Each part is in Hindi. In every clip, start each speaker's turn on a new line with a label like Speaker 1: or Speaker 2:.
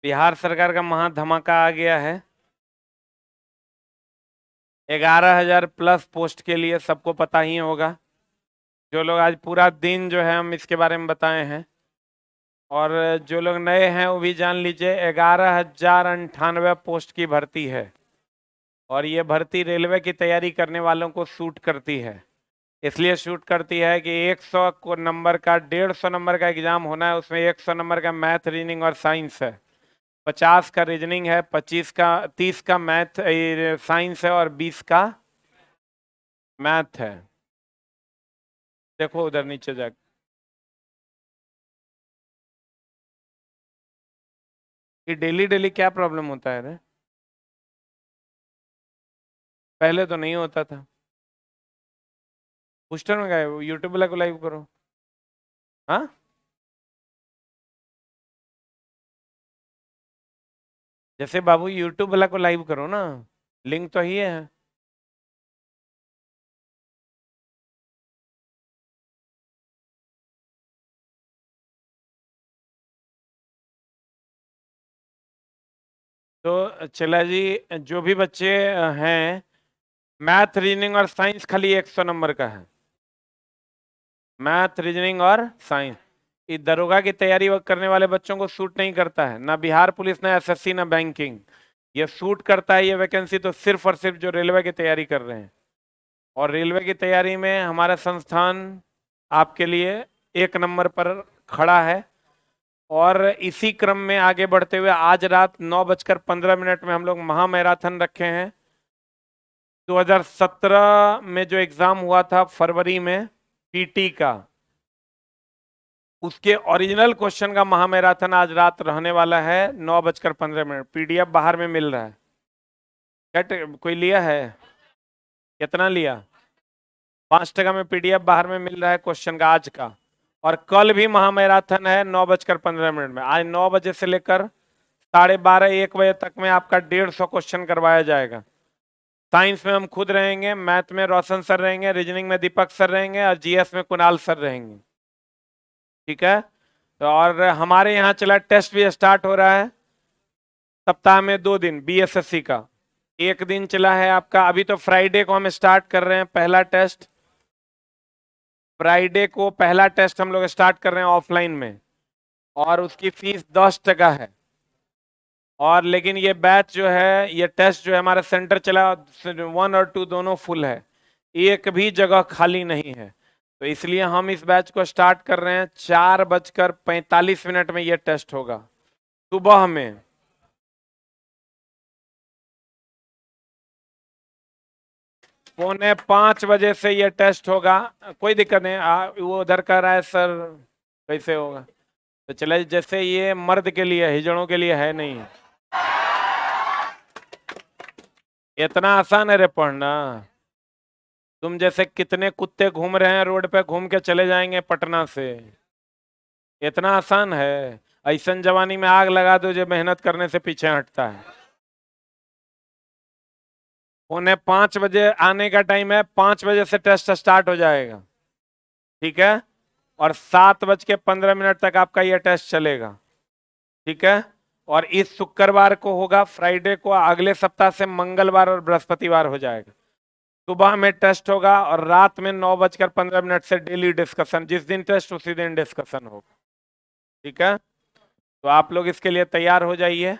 Speaker 1: बिहार सरकार का महा धमाका आ गया है। 11,000 प्लस पोस्ट के लिए सबको पता ही होगा। जो लोग आज पूरा दिन जो है हम इसके बारे में बताए हैं, और जो लोग नए हैं वो भी जान लीजिए 11,098 पोस्ट की भर्ती है। और ये भर्ती रेलवे की तैयारी करने वालों को सूट करती है। इसलिए शूट करती है कि 100 को नंबर का 150 नंबर का एग्जाम होना है। उसमें 100 नंबर का मैथ, रीजनिंग और साइंस है, 50 का रीजनिंग है, 30 का मैथ साइंस है और 20 का मैथ है। देखो उधर नीचे जाके, कि डेली डेली क्या प्रॉब्लम होता है रे? पहले तो नहीं होता था। बूस्टर में गए, यूट्यूब वाला को लाइव करो। हाँ, जैसे बाबू यूट्यूब वाला को लाइव करो ना, लिंक तो ही है। तो चला जी, जो भी बच्चे हैं, मैथ, रीजनिंग और साइंस खाली 100 नंबर का है। मैथ, रीजनिंग और साइंस। ये दरोगा की तैयारी करने वाले बच्चों को सूट नहीं करता है, ना बिहार पुलिस, ना एसएससी, ना बैंकिंग। ये सूट करता है ये वैकेंसी तो सिर्फ और सिर्फ जो रेलवे की तैयारी कर रहे हैं। और रेलवे की तैयारी में हमारा संस्थान आपके लिए 1 नंबर पर खड़ा है। और इसी क्रम में आगे बढ़ते हुए आज रात 9:15 में हम लोग महा मैराथन रखे हैं। 2017 में जो एग्जाम हुआ था फरवरी में पीटी का, उसके ओरिजिनल क्वेश्चन का महा मैराथन आज रात रहने वाला है 9:15। पीडीएफ बाहर में मिल रहा है। कोई लिया है? कितना लिया? 5 टका में पीडीएफ बाहर में मिल रहा है क्वेश्चन का आज का। और कल भी महा मैराथन है 9:15 में। आज 9 बजे से लेकर 12:30 1 बजे तक में आपका 150 क्वेश्चन करवाया जाएगा। साइंस में हम खुद रहेंगे, मैथ में रोशन सर रहेंगे, रीजनिंग में दीपक सर रहेंगे और जीएस में कुणाल सर रहेंगे। ठीक है। तो और हमारे यहाँ चला टेस्ट भी स्टार्ट हो रहा है सप्ताह में 2 दिन बीएसएससी का। एक दिन चला है आपका, अभी तो फ्राइडे को हम स्टार्ट कर रहे हैं पहला टेस्ट। फ्राइडे को पहला टेस्ट हम लोग स्टार्ट कर रहे हैं ऑफलाइन में, और उसकी फीस 10 टका है। और लेकिन ये बैच जो है, ये टेस्ट जो है, हमारा सेंटर चला 1 और 2 दोनों फुल है, एक भी जगह खाली नहीं है। तो इसलिए हम इस बैच को स्टार्ट कर रहे हैं। 4:45 में ये टेस्ट होगा सुबह में। 4:45 से ये टेस्ट होगा। कोई दिक्कत नहीं, वो उधर कर रहा है सर, कैसे होगा? तो चले, जैसे ये मर्द के लिए, हिजड़ों के लिए है नहीं। इतना आसान है रे पढ़ना? तुम जैसे कितने कुत्ते घूम रहे हैं रोड पे, घूम के चले जाएंगे पटना से। इतना आसान है? ऐसन जवानी में आग लगा दो जो मेहनत करने से पीछे हटता है। 4:45 आने का टाइम है, 5 बजे से टेस्ट स्टार्ट हो जाएगा। ठीक है। और 7:15 तक आपका यह टेस्ट चलेगा। ठीक है। और इस शुक्रवार को होगा, फ्राइडे को, अगले सप्ताह से मंगलवार और बृहस्पतिवार हो जाएगा। सुबह में टेस्ट होगा और रात में 9:15 से डेली डिस्कशन, जिस दिन टेस्ट उसी दिन डिस्कशन होगा। ठीक है। तो आप लोग इसके लिए तैयार हो जाइए,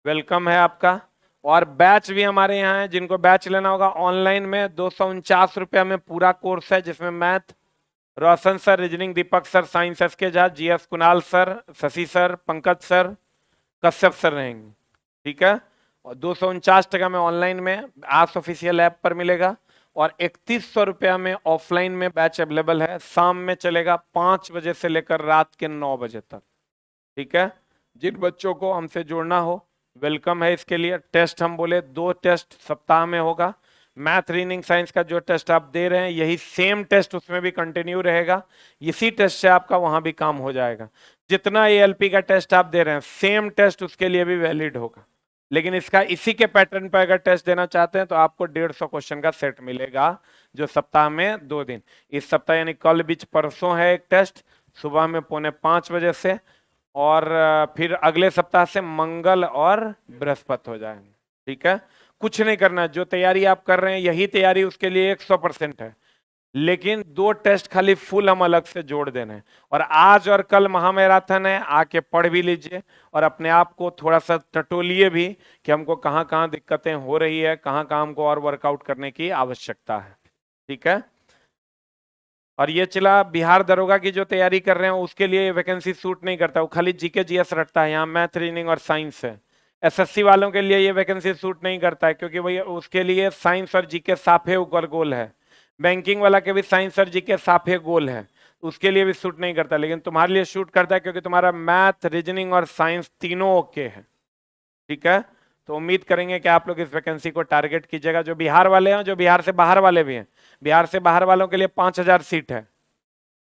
Speaker 1: वेलकम है आपका। और बैच भी हमारे यहाँ है, जिनको बैच लेना होगा ऑनलाइन में 249 रुपया में पूरा कोर्स है, जिसमें math Roshan sir, reasoning Deepak sir, science SK Jha, GS Kunal sir, Shashi sir, Pankaj sir, Kashyap sir रहेंगे। ठीक है। और 249 टका में ऑनलाइन में आस ऑफिशियल ऐप पर मिलेगा, और 3100 रुपया में ऑफलाइन में बैच अवेलेबल है। शाम में चलेगा 5 बजे से लेकर रात के 9 बजे तक। ठीक है। जिन बच्चों को हमसे जुड़ना हो, वेलकम है इसके लिए। टेस्ट हम बोले 2 टेस्ट सप्ताह में होगा। मैथ, रीजनिंग, साइंस का जो टेस्ट आप दे रहे हैं, यही सेम टेस्ट उसमें भी कंटिन्यू रहेगा। इसी टेस्ट से आपका वहां भी काम हो जाएगा। जितना एएलपी का टेस्ट आप दे रहे हैं, सेम टेस्ट उसके लिए भी वैलिड होगा। लेकिन इसका इसी के पैटर्न पर अगर टेस्ट देना चाहते हैं तो आपको 150 क्वेश्चन का सेट मिलेगा, जो सप्ताह में 2 दिन। इस सप्ताह यानी कल बीच परसों है एक टेस्ट, सुबह में 4:45 बजे से। और फिर अगले सप्ताह से मंगल और बृहस्पति हो जाएंगे। ठीक है, कुछ नहीं करना है, जो तैयारी आप कर रहे हैं यही तैयारी उसके लिए 100% है, लेकिन 2 टेस्ट खाली फुल हम अलग से जोड़ देने हैं। और आज और कल महामैराथन है, आके पढ़ भी लीजिए और अपने आप को थोड़ा सा टटोलिए भी कि हमको कहाँ कहाँ दिक्कतें हो रही है, कहाँ कहाँ हमको और वर्कआउट करने की आवश्यकता है। ठीक है, और ये चला बिहार दरोगा की जो तैयारी कर रहे हैं उसके लिए वैकेंसी सूट नहीं करता, वो खाली जीके जीएस रखता है, यहाँ मैथ रीजनिंग और साइंस है। एसएससी वालों के लिए ये वैकेंसी सूट नहीं करता है, क्योंकि भाई उसके लिए साइंस और जीके साफे ऊपर गोल है। बैंकिंग वाला के भी साइंस और जीके साफे गोल है, उसके लिए भी सूट नहीं करता, लेकिन तुम्हारे लिए शूट करता है क्योंकि तुम्हारा मैथ रीजनिंग और साइंस तीनों ओके है। ठीक है, तो उम्मीद करेंगे कि आप लोग इस वैकेंसी को टारगेट कीजिएगा, जो बिहार वाले हैं, जो बिहार से बाहर वाले भी हैं। बिहार से बाहर वालों के लिए 5,000 सीट है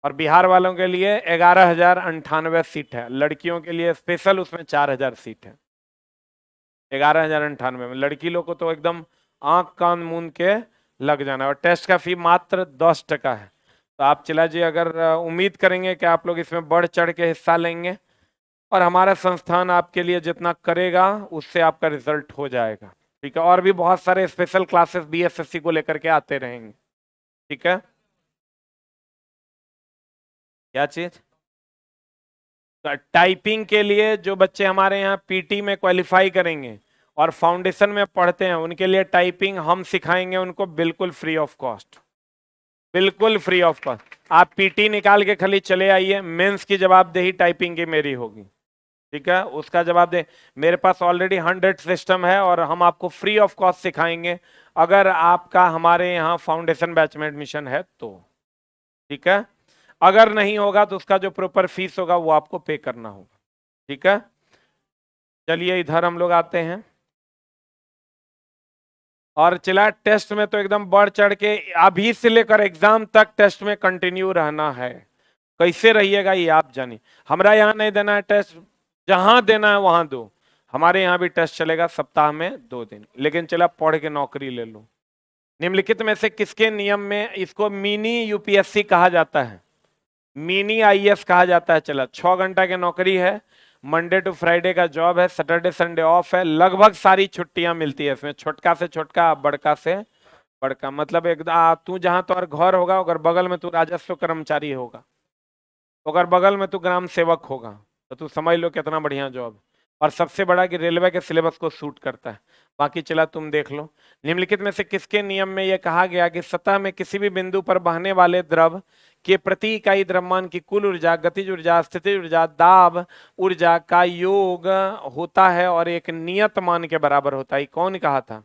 Speaker 1: और बिहार वालों के लिए 11,098 सीट है। लड़कियों के लिए स्पेशल उसमें 4,000 सीट है। 11,098 में लड़की लोग को तो एकदम आंख कान मूंद के लग जाना है, और टेस्ट का फी मात्र 10% है। तो आप चिला जी अगर उम्मीद करेंगे कि आप लोग इसमें बढ़ चढ़ के हिस्सा लेंगे और हमारा संस्थान आपके लिए जितना करेगा उससे आपका रिजल्ट हो जाएगा। ठीक है, और भी बहुत सारे स्पेशल क्लासेस बीएसएससी को लेकर के आते रहेंगे। ठीक है, क्या चीज? टाइपिंग के लिए जो बच्चे हमारे यहाँ पीटी में क्वालिफाई करेंगे और फाउंडेशन में पढ़ते हैं उनके लिए टाइपिंग हम सिखाएंगे उनको बिल्कुल फ्री ऑफ कॉस्ट। बिल्कुल फ्री ऑफ कॉस्ट, आप पीटी निकाल के खाली चले आइए, मेंस की जवाबदेही टाइपिंग की मेरी होगी। ठीक है, उसका जवाब दे, मेरे पास ऑलरेडी 100 सिस्टम है और हम आपको फ्री ऑफ कॉस्ट सिखाएंगे अगर आपका हमारे यहाँ फाउंडेशन बैच में एडमिशन है तो। ठीक है, अगर नहीं होगा तो उसका जो प्रॉपर फीस होगा वो आपको पे करना होगा। ठीक है, चलिए इधर हम लोग आते हैं। और चला टेस्ट में तो एकदम बढ़ चढ़ के अभी से लेकर एग्जाम तक टेस्ट में कंटिन्यू रहना है। कैसे रहिएगा ये आप जानिए, हमारा यहाँ नहीं देना है टेस्ट, जहां देना है वहां दो। हमारे यहाँ भी टेस्ट चलेगा सप्ताह में 2 दिन, लेकिन चला पढ़ के नौकरी ले लो। निम्नलिखित में से किसके नियम में इसको मिनी यूपीएससी कहा जाता है, मिनी आईएएस कहा जाता है? चला 6 घंटा की नौकरी है, मंडे टू फ्राइडे का जॉब है, सैटरडे संडे ऑफ है, लगभग सारी छुट्टियां मिलती है इसमें, छोटका से छोटका बड़का से बड़का, मतलब एकदम तू जहां तो और घर होगा अगर बगल में तू राजस्व कर्मचारी होगा, अगर बगल में तू ग्राम सेवक होगा, तो तू समझ लो कितना बढ़िया जॉब है। और सबसे बड़ा कि रेलवे के सिलेबस को सूट करता है। बाकी चला तुम देख लो, निम्नलिखित में से किसके नियम में यह कहा गया कि सतह में किसी भी बिंदु पर बहने वाले द्रव के प्रति इकाई द्रव्यमान की कुल ऊर्जा, गतिज ऊर्जा, स्थितिज ऊर्जा, दाब ऊर्जा का योग होता है और एक नियत मान के बराबर होता है? कौन कहा था?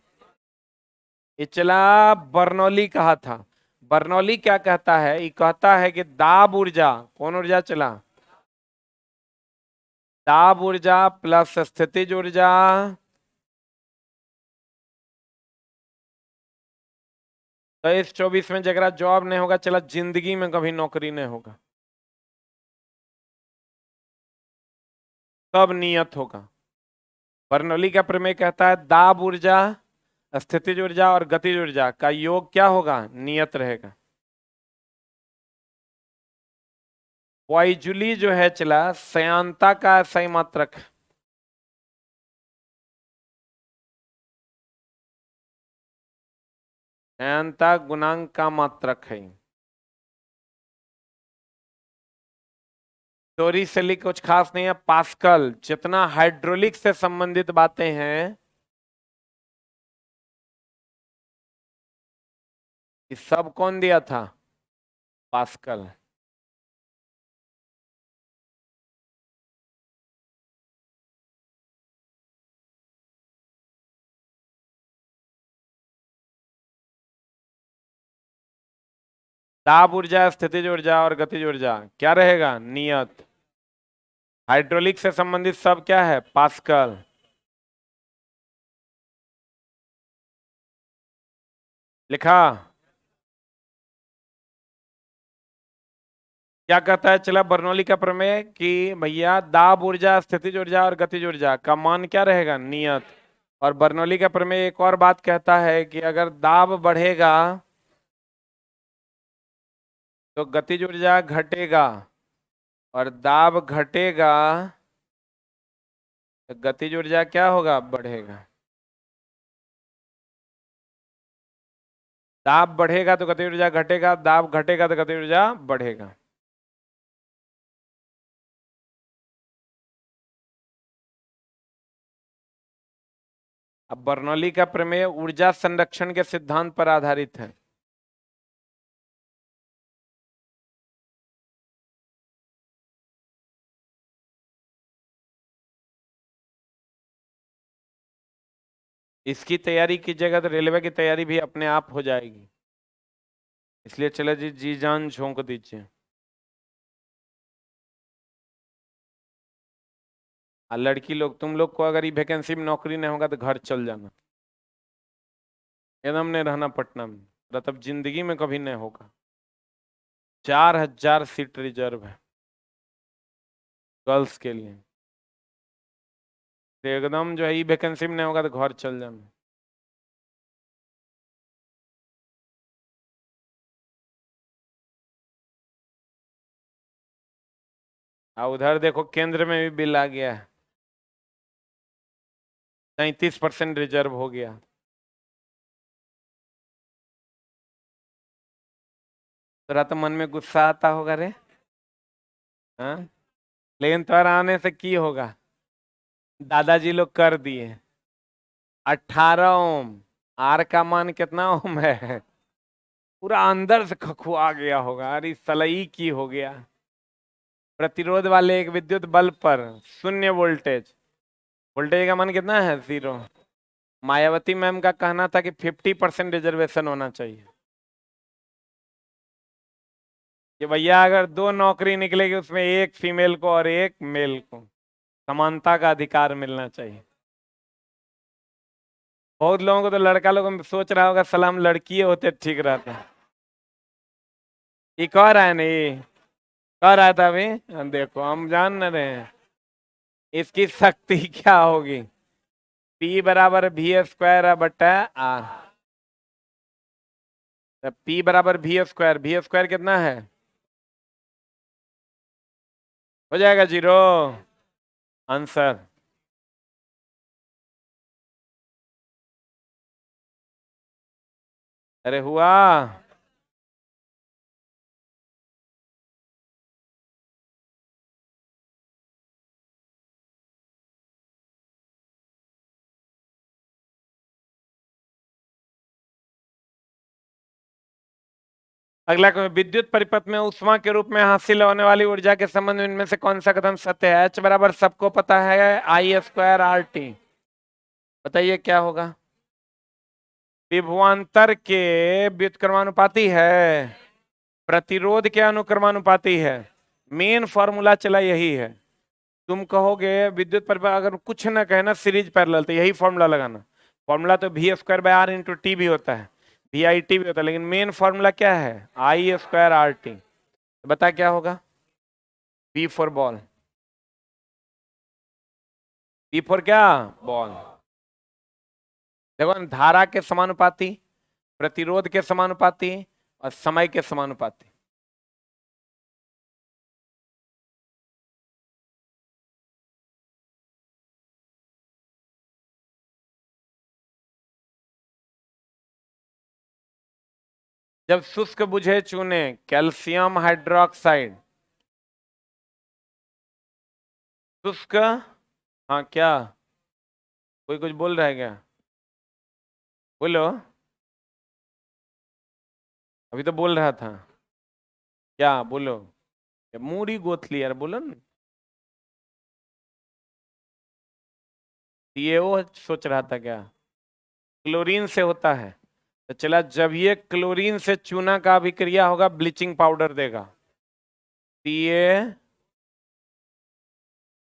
Speaker 1: ये चला बर्नौली कहा था। बर्नौली क्या कहता है? ये कहता है कि दाब ऊर्जा, कौन ऊर्जा चला? दाब ऊर्जा प्लस स्थितिज ऊर्जा तो इस 24 में जगह जॉब नहीं होगा, चला जिंदगी में कभी नौकरी नहीं होगा, सब नियत होगा। बर्नौली का प्रमेय कहता है दाब ऊर्जा, स्थितिज ऊर्जा और गतिज ऊर्जा का योग क्या होगा? नियत रहेगा। वाइजुली जो है चला श्यानता का सही मात्रक, श्यानता गुणांक का मात्रक है। चोरी से ली कुछ खास नहीं है, पास्कल। जितना हाइड्रोलिक से संबंधित बातें हैं ये सब कौन दिया था? पास्कल। दाब ऊर्जा, स्थितिज ऊर्जा और गतिज ऊर्जा क्या रहेगा? नियत। हाइड्रोलिक से संबंधित सब क्या है? पास्कल। लिखा? क्या कहता है चला बर्नौली का प्रमेय कि भैया दाब ऊर्जा, स्थितिज ऊर्जा और गतिज ऊर्जा का मान क्या रहेगा? नियत। और बर्नौली का प्रमेय एक और बात कहता है कि अगर दाब बढ़ेगा तो गतिज ऊर्जा घटेगा और दाब घटेगा तो गतिज ऊर्जा क्या होगा, बढ़ेगा। दाब बढ़ेगा तो गतिज ऊर्जा घटेगा, दाब घटेगा तो गतिज ऊर्जा बढ़ेगा। अब बर्नौली का प्रमेय ऊर्जा संरक्षण के सिद्धांत पर आधारित है। इसकी तैयारी कीजिएगा तो रेलवे की तैयारी भी अपने आप हो जाएगी। इसलिए चलो जी, जी जान झोंक दीजिए। और लड़की लोग, तुम लोग को अगर ये वैकेंसी में नौकरी नहीं होगा तो घर चल जाना, एकदम नहीं रहना पटना में, तब जिंदगी में कभी नहीं होगा। 4,000 सीट रिजर्व है गर्ल्स के लिए। तो एकदम जो है ये वैकेंसी में नहीं होगा तो घर चल जाना। और उधर देखो केंद्र में भी बिल आ गया है, 33% रिजर्व हो गया। तेरा तो मन में गुस्सा आता होगा रे, हाँ। लेकिन तुम्हारा आने से की होगा, दादाजी लोग कर दिए। 18 ओम। आर का मान कितना ओम है? पूरा अंदर से खखुआ गया होगा, अरे सलई की हो गया। प्रतिरोध वाले एक विद्युत बल्ब पर शून्य वोल्टेज, वोल्टेज का मान कितना है, 0। मायावती मैम का कहना था कि 50% रिजर्वेशन होना चाहिए, कि भैया अगर 2 नौकरी निकलेगी उसमें एक फीमेल को और एक मेल को समानता का अधिकार मिलना चाहिए। बहुत लोगों को तो लड़का लोग सोच रहा होगा सलाम लड़की होते ठीक रहता। ये कह रहा है नहीं, कह रहा था अभी, देखो हम जान न रहे हैं इसकी शक्ति क्या होगी। P बराबर V² बटा R। P बराबर V², V² कितना है, हो जाएगा 0 आंसर। अरे हुआ। अगला क्वेश्चन, विद्युत परिपथ में ऊष्मा के रूप में हासिल होने वाली ऊर्जा के संबंध में इनमें से कौन सा कथन सत्य है। H बराबर सबको पता है I² RT। बताइए क्या होगा। विभवांतर के व्युत्क्रमानुपाती है, प्रतिरोध के अनुक्रमानुपाती है। मेन फॉर्मूला चला यही है। तुम कहोगे विद्युत परिपथ, अगर कुछ ना कहना सीरीज पैरेलल, तो यही फॉर्मूला लगाना। फॉर्मूला तो V²/R × T भी होता है, VIT भी होता है, लेकिन मेन फॉर्मूला क्या है, I² RT। बता क्या होगा। B for ball, B for क्या, बॉल। देखो धारा के समानुपाती, प्रतिरोध के समानुपाती और समय के समानुपाती। जब शुष्क बुझे चूने, कैल्शियम हाइड्रोक्साइड, शुष्क, हाँ क्या, कोई कुछ बोल रहा है क्या, बोलो। अभी तो बोल रहा था, क्या बोलो, मूरी गोथली यार, बोलो ना। ये वो सोच रहा था क्या, क्लोरीन से होता है। तो चला, जब ये क्लोरीन से चूना का अभिक्रिया होगा ब्लीचिंग पाउडर देगा। ये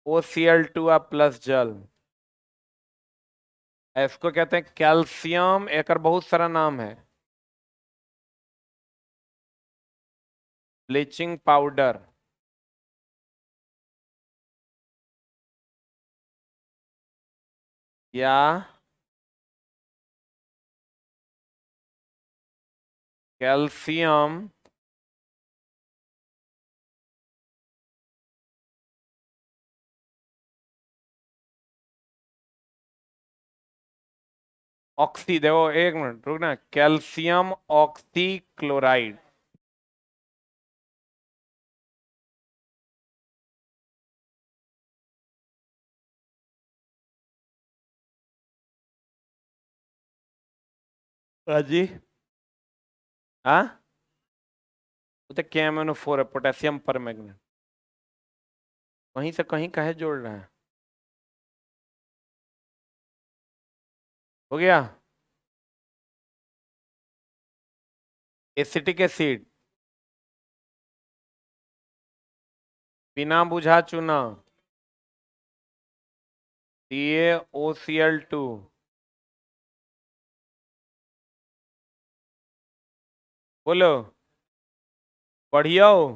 Speaker 1: OCl2 प्लस जल, इसको कहते हैं कैल्शियम, एक और बहुत सारा नाम है, ब्लीचिंग पाउडर। या कैल्शियम ऑक्सी, देखो एक मिनट रुकना, कैल्शियम ऑक्सी क्लोराइड। जी। हाँ, वो तो KMnO4 है, पोटेशियम पर मैग्नेट। वहीं से कहीं काहे जोड़ रहा है? हो गया। एसिटिक एसिड, बिना बुझा चुना, CaOCl2। बोलो, बढ़िया हो।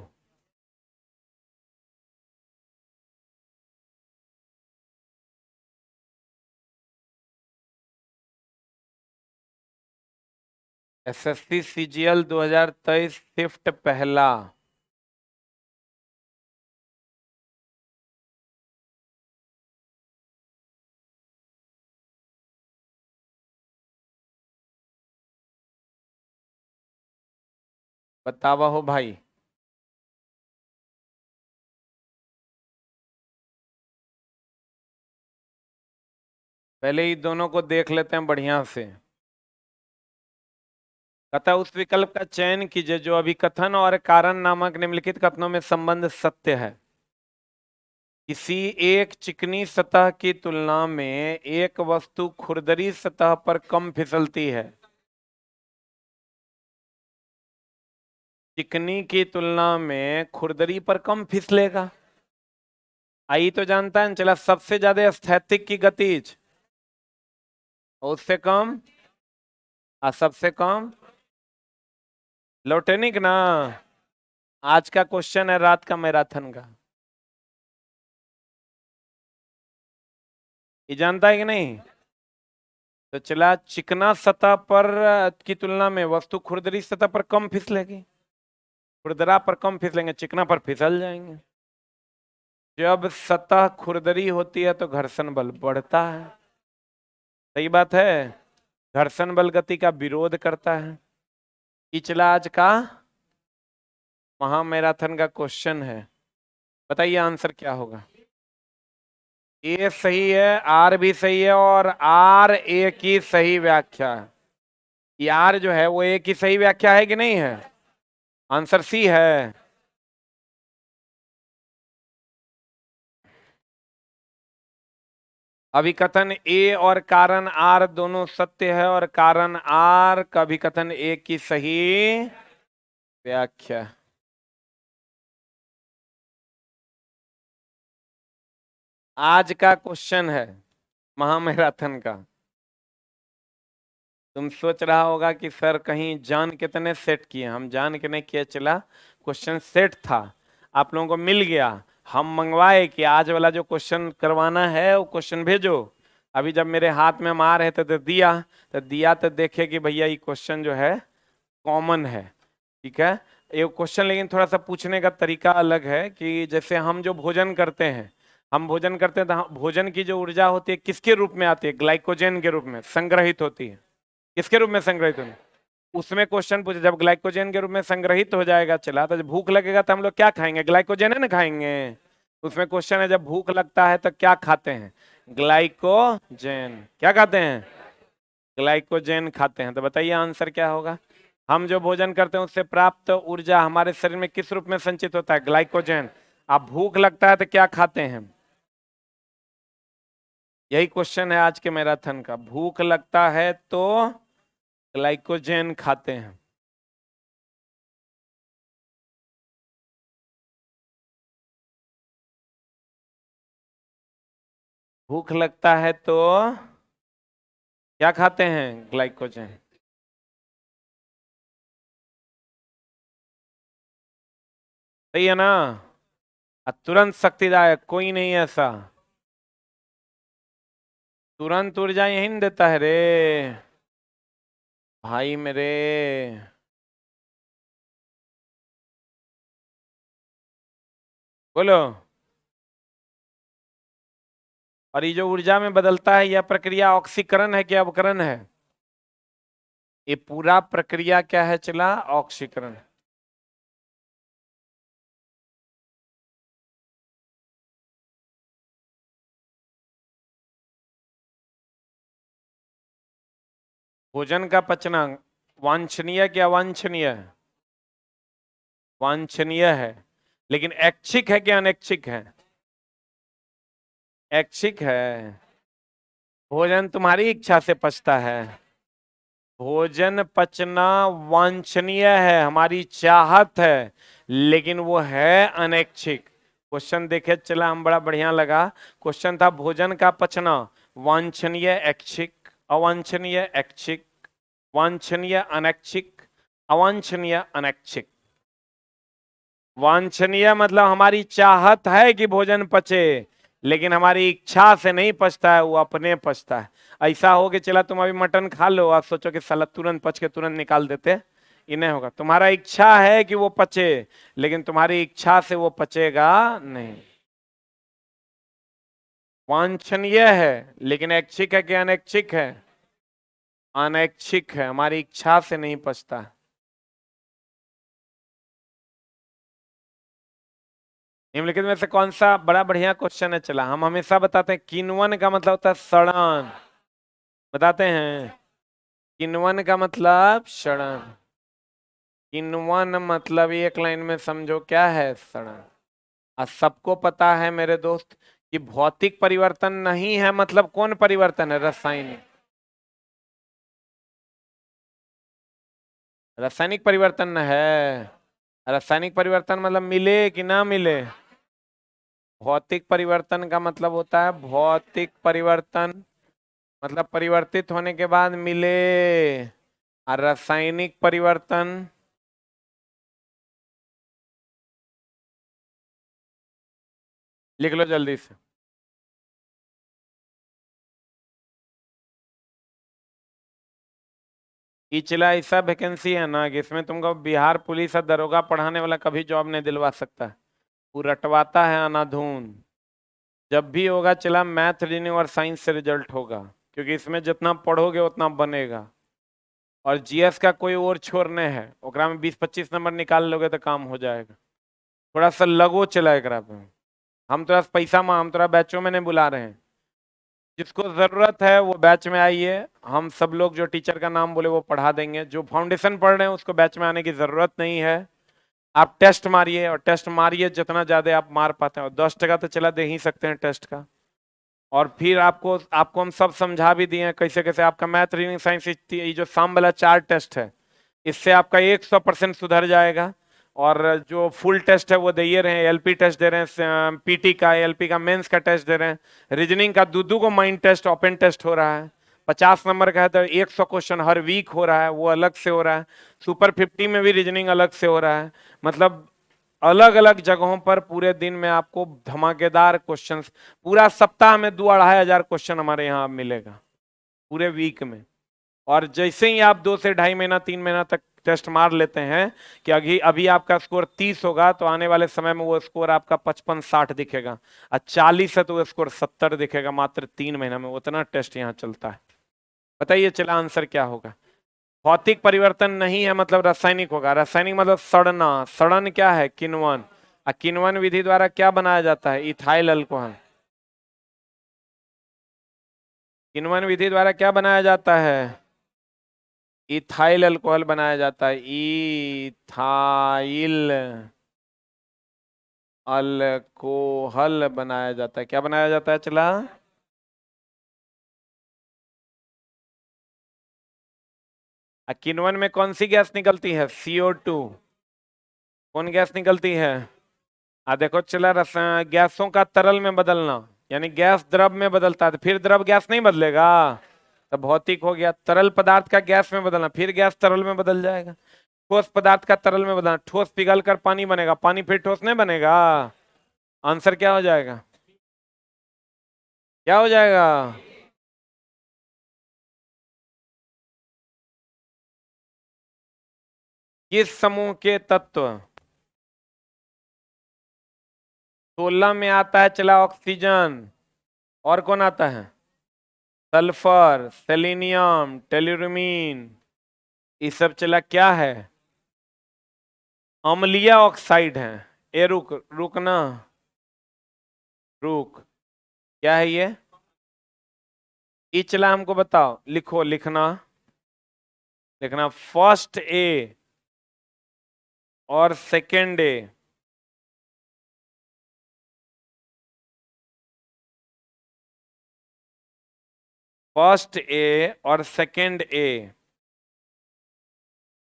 Speaker 1: SSC CGL 2023 शिफ्ट पहला। बतावा हो भाई। पहले ही दोनों को देख लेते हैं बढ़िया से। कथा उस विकल्प का चयन कीजिए जो अभिकथन और कारण नामक निम्नलिखित कथनों में संबंध सत्य है। किसी एक चिकनी सतह की तुलना में एक वस्तु खुरदरी सतह पर कम फिसलती है। चिकनी की तुलना में खुरदरी पर कम फिसलेगा। आई तो जानता है, चला सबसे ज्यादा स्थैतिक की गतिज, और उससे कम, सबसे कम लोटेनिक ना। आज का क्वेश्चन है रात का मैराथन का, ये जानता है कि नहीं? तो चला, चिकना सतह पर की तुलना में वस्तु खुरदरी सतह पर कम फिसलेगी। खुरदरा पर कम फिसलेंगे, चिकना पर फिसल जाएंगे। जब सतह खुरदरी होती है तो घर्षण बल बढ़ता है। सही बात है। घर्षण बल गति का विरोध करता है। पिछला आज का महामैराथन का क्वेश्चन है, बताइए आंसर क्या होगा। ए सही है, आर भी सही है, और आर ए की सही व्याख्या है। ये आर जो है वो ए की सही व्याख्या है कि नहीं है? आंसर सी है। अभिकथन ए और कारण आर दोनों सत्य है, और कारण आर का अभिकथन ए की सही व्याख्या। आज का क्वेश्चन है महामैराथन का। तुम सोच रहा होगा कि सर कहीं जान कितने सेट किए, हम जान के नहीं किए, चला क्वेश्चन सेट था, आप लोगों को मिल गया। हम मंगवाए कि आज वाला जो क्वेश्चन करवाना है वो क्वेश्चन भेजो। अभी जब मेरे हाथ में हम आ रहे थे तो दिया तो देखे कि भैया ये क्वेश्चन जो है कॉमन है। ठीक है, ये क्वेश्चन लेकिन थोड़ा सा पूछने का तरीका अलग है कि जैसे हम जो भोजन करते हैं, हम भोजन करते हैं तो भोजन की जो ऊर्जा होती है किसके रूप में आती है? ग्लाइकोजन के रूप में संग्रहित होती है। किसके रूप में संग्रहित होने? उसमें क्वेश्चन पूछे, जब ग्लाइकोजन के रूप में संग्रहित हो जाएगा, चला तो जब भूख लगेगा तो हम लोग क्या खाएंगे? ग्लाइकोजन है ना खाएंगे। उसमें क्वेश्चन है जब भूख लगता है तो क्या खाते हैं? ग्लाइकोजन। क्या खाते हैं? ग्लाइकोजन खाते हैं। तो बताइए आंसर क्या होगा। हम जो भोजन करते हैं उससे प्राप्त ऊर्जा हमारे शरीर में किस रूप में संचित होता है? ग्लाइकोजन। अब भूख लगता है तो क्या खाते हैं? यही क्वेश्चन है आज के मैराथन का। भूख लगता है तो ग्लाइकोजन खाते हैं। भूख लगता है तो क्या खाते हैं? ग्लाइकोजन। सही है ना? तुरंत शक्तिदायक कोई नहीं है ऐसा। तुरंत ऊर्जा यही न देता है रे भाई मेरे। बोलो। और ये जो ऊर्जा में बदलता है यह प्रक्रिया ऑक्सीकरण है कि अवकरण है? ये पूरा प्रक्रिया क्या है चला? ऑक्सीकरण। भोजन का पचना वांछनीय क्या अवांछनीय है? वांछनीय है। लेकिन ऐच्छिक है क्या अनैच्छिक है? ऐच्छिक है। भोजन तुम्हारी इच्छा से पचता है। भोजन पचना वांछनीय है, हमारी चाहत है, लेकिन वो है अनैच्छिक। क्वेश्चन देखे चला, हम बड़ा बढ़िया लगा। क्वेश्चन था भोजन का पचना वांछनीय ऐच्छिक, अवांछनीय ऐच्छिक, वांछनीय अनैच्छिक, अवांछनीय अनैच्छिक। वांछनीय मतलब हमारी चाहत है कि भोजन पचे, लेकिन हमारी इच्छा से नहीं पचता है, वो अपने पचता है। ऐसा हो कि चला तुम अभी मटन खा लो, आप सोचो कि साला तुरंत पच के तुरंत निकाल देते, ये नहीं होगा। तुम्हारा इच्छा है कि वो पचे, लेकिन तुम्हारी इच्छा से वो पचेगा नहीं। वांछनीय है, लेकिन ऐच्छिक है कि अनैच्छिक है? अनैच्छिक है, हमारी इच्छा से नहीं पचता। निम्नलिखित में से कौन सा बड़ा बढ़िया क्वेश्चन है चला, हम हमेशा बताते हैं किण्वन का मतलब होता है सड़न। बताते हैं किण्वन का मतलब सड़न। किण्वन मतलब एक लाइन में समझो क्या है? सड़न। और सबको पता है मेरे दोस्त कि भौतिक परिवर्तन नहीं है, मतलब कौन परिवर्तन है? रासायनिक। रासायनिक परिवर्तन है। रासायनिक परिवर्तन मतलब मिले कि ना मिले। भौतिक परिवर्तन का मतलब होता है भौतिक परिवर्तन मतलब परिवर्तित होने के बाद मिले। और रासायनिक परिवर्तन लिख लो जल्दी से। पिछला ऐसा वैकेंसी है ना कि इसमें तुमको बिहार पुलिस और दरोगा पढ़ाने वाला कभी जॉब नहीं दिलवा सकता है। वो रटवाता है अनाधून। जब भी होगा चला मैथ रीजनिंग और साइंस से रिजल्ट होगा, क्योंकि इसमें जितना पढ़ोगे उतना बनेगा। और जीएस का कोई और छोर नहीं है, ओकरा में 20-25 नंबर निकाल लोगे तो काम हो जाएगा। थोड़ा सा लगो चला एकरा पे। हम तो पैसा में हम थोड़ा बैचों में नहीं बुला रहे हैं। जिसको जरूरत है वो बैच में आइए, हम सब लोग जो टीचर का नाम बोले वो पढ़ा देंगे। जो फाउंडेशन पढ़ रहे हैं उसको बैच में आने की जरूरत नहीं है। आप टेस्ट मारिए, और टेस्ट मारिए जितना ज्यादा आप मार पाते हैं, और 10 टका तो चला दे ही सकते हैं टेस्ट का। और फिर आपको आपको हम सब समझा भी दिए हैं कैसे कैसे आपका मैथ रीजनिंग साइंस ये जो शाम वाला 4 टेस्ट है, इससे आपका 100% सुधर जाएगा। और जो फुल टेस्ट है वो दे ही रहे हैं, एलपी टेस्ट दे रहे हैं, पीटी का एलपी का मेंस का टेस्ट दे रहे हैं, रीजनिंग का दो को माइंड टेस्ट ओपन टेस्ट हो रहा है। 50 नंबर का है तो 100 क्वेश्चन हर वीक हो रहा है, वो अलग से हो रहा है। सुपर 50 में भी रीजनिंग अलग से हो रहा है। मतलब अलग अलग जगहों पर पूरे दिन में आपको धमाकेदार क्वेश्चंस, पूरा सप्ताह में 2-2,500 क्वेश्चन हमारे यहाँ मिलेगा पूरे वीक में। और जैसे ही आप 2 से ढाई महीना 3 महीना तक टेस्ट मार लेते हैं कि अभी अभी आपका स्कोर 30 होगा, तो आने वाले समय में वो स्कोर आपका 55-60 दिखेगा, और 40 है तो वो स्कोर 70 दिखेगा, मात्र 3 महीना में। उतना टेस्ट यहाँ चलता है। बताइए चला आंसर क्या होगा? भौतिक परिवर्तन नहीं है मतलब रासायनिक होगा। रासायनिक मतलब सड़ना। सड़न क्या है? किण्वन। किण्वन विधि द्वारा क्या बनाया जाता है? Ethyl alcohol. किण्वन विधि द्वारा क्या बनाया जाता है? इथाइल अल्कोहल बनाया जाता है। इथाइल अल्कोहल बनाया जाता है। क्या बनाया जाता है चला? किण्वन में कौन सी गैस निकलती है? CO2। कौन गैस निकलती है? देखो चला गैसों का तरल में बदलना, यानी गैस द्रव में बदलता है, तो फिर द्रव गैस नहीं बदलेगा, तो भौतिक हो गया। तरल पदार्थ का गैस में बदलना, फिर गैस तरल में बदल जाएगा। ठोस पदार्थ का तरल में बदलना, ठोस पिघल कर पानी बनेगा, पानी फिर ठोस नहीं बनेगा। आंसर क्या हो जाएगा? क्या हो जाएगा? किस समूह के तत्व? 16 में आता है चला ऑक्सीजन। और कौन आता है? सल्फर, सेलेनियम, टेलुरिमीन, ये सब चला क्या है? अम्लीय ऑक्साइड है। ए रुक रुकना, रुक, क्या है ये? ये चला हमको बताओ, लिखो, लिखना, लिखना फर्स्ट ए और सेकेंड ए। फर्स्ट ए और सेकेंड ए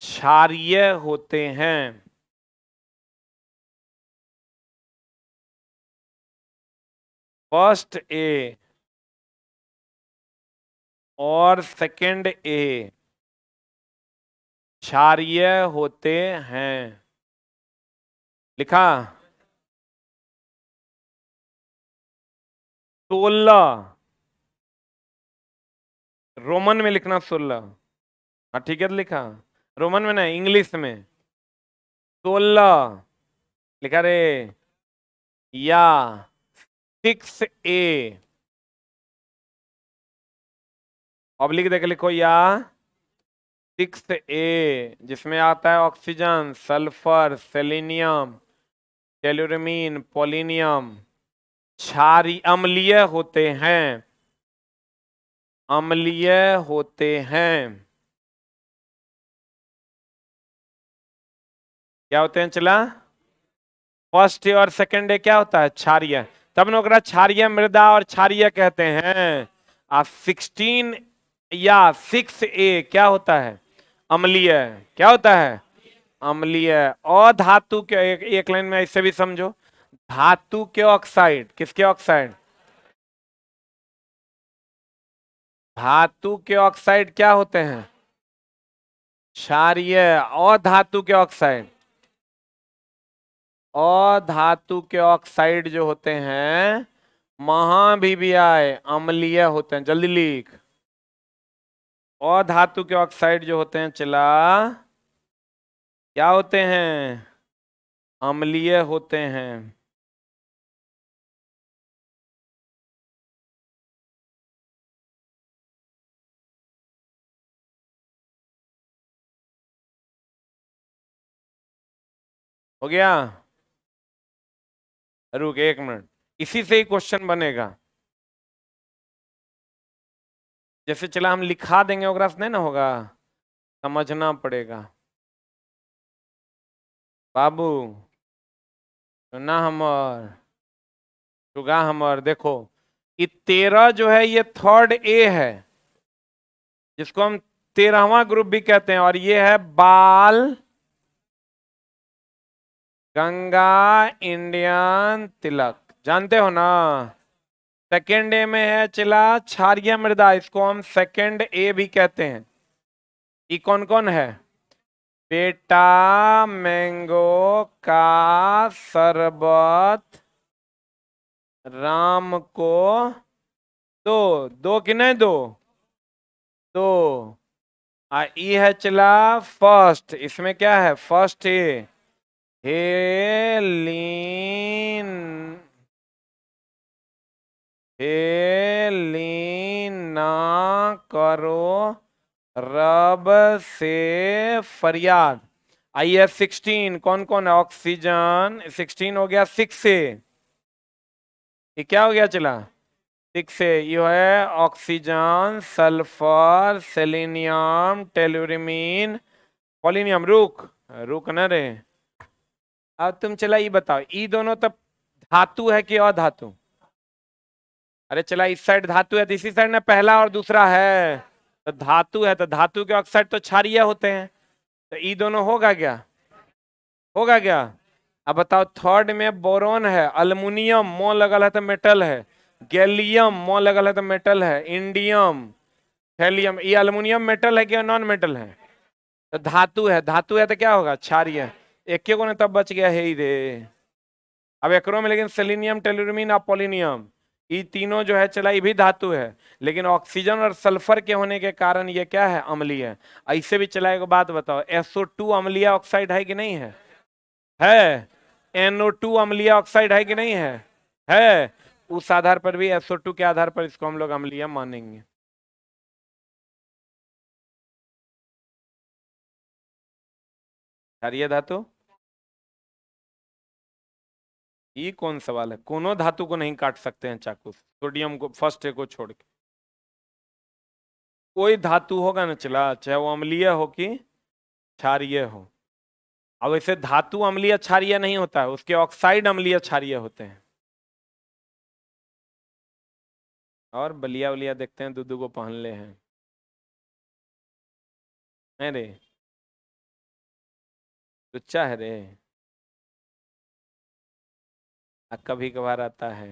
Speaker 1: क्षारीय होते हैं। फर्स्ट ए और सेकेंड ए क्षारीय होते हैं। लिखा? 16 रोमन में लिखना, 16। हाँ ठीक है, तो लिखा रोमन में ना, इंग्लिश में 16 लिखा रे। या 6A ऑब्लिक देख लिखो, या 6A जिसमें आता है ऑक्सीजन, सल्फर, सेलेनियम, टेलुरमीन, पोलिनियम, क्षारी अम्लीय होते हैं। अम्लीय होते हैं। क्या होते हैं चला? फर्स्ट और सेकेंड डे क्या होता है? क्षारीय। तब न ओकरा क्षारीय मृदा और क्षारीय कहते हैं। 16 या 6A क्या होता है? अम्लीय। क्या होता है? अम्लीय। अधातु के एक लाइन में ऐसे भी समझो, धातु के ऑक्साइड। किसके ऑक्साइड? धातु के ऑक्साइड क्या होते हैं? क्षारीय। अधातु के ऑक्साइड, अधातु के ऑक्साइड जो होते हैं महाभिवियाय अम्लीय होते हैं। जल्दी लिख। अधातु के ऑक्साइड जो होते हैं चला, क्या होते हैं? अम्लीय होते हैं। हो गया? रुक एक मिनट, इसी से ही क्वेश्चन बनेगा। जैसे चला हम लिखा देंगे ओकरा से नहीं ना होगा, समझना पड़ेगा। बाबू सुना हमर, सुगा हमर, देखो ये 13 जो है ये थर्ड ए है, जिसको हम 13वां ग्रुप भी कहते हैं। और ये है बाल गंगा इंडियन तिलक, जानते हो ना? सेकेंड ए में है चिला क्षारीय मृदा, इसको हम सेकेंड ए भी कहते हैं। ये कौन कौन है? बेटा मैंगो का शरबत राम को दो, दो कि नहीं दो? दो। ई है चला फर्स्ट, इसमें क्या है? फर्स्ट ए हेलीन, हेलीना करो रब से फरियाद। आइए 16 कौन कौन है? ऑक्सीजन 16 हो गया। 6 से ये क्या हो गया चला? 6 से ये है ऑक्सीजन, सल्फर, सेलेनियम, टेलुरिमीन, पोलिनियम। रुक, रुक न रे। अब तुम चला ये बताओ, ये दोनों तब धातु है कि अधातु? अरे चला इस साइड धातु है तो इसी साइड में पहला और दूसरा है, तो धातु है, तो धातु के ऑक्साइड तो क्षारीय होते हैं, तो ये दोनों होगा क्या? होगा क्या? अब बताओ, थर्ड में बोरोन है, अल्युमिनियम मो लगल है तो मेटल है, गैलियम मो लगल है तो मेटल है, इंडियम, हेलियम, ये अल्युमिनियम मेटल है कि नॉन मेटल है? तो धातु है, धातु है तो क्या होगा? क्षारीय। एक को ने तब बच गया है ही रे। अब एकरो में लेकिन सेलेनियम, टेलुरमीन और पोलिनियम, ये तीनों जो है चला ये भी धातु है, लेकिन ऑक्सीजन और सल्फर के होने के कारण ये क्या है? अम्लीय है। ऐसे भी चला, एक बात बताओ, SO2 अम्लीय ऑक्साइड है कि नहीं है? है। NO2 अम्लीय ऑक्साइड है कि नहीं है? है। उस आधार पर भी SO2 के आधार पर इसको हम लोग अम्लीय मानेंगे। क्षारीय धातु, ये कौन सवाल है? कोनो धातु को नहीं काट सकते हैं चाकू से, सोडियम को फर्स्ट को छोड़ के। कोई धातु होगा ना चला, चाहे वो अम्लीय हो कि क्षारीय हो। अब वैसे धातु अम्लीय क्षारीय नहीं होता है, उसके ऑक्साइड अम्लीय क्षारीय होते हैं। और बलिया उलिया देखते हैं, दूधू को पहन ले हैं। अरे लुच्चा है रे, कभी कभार आता है।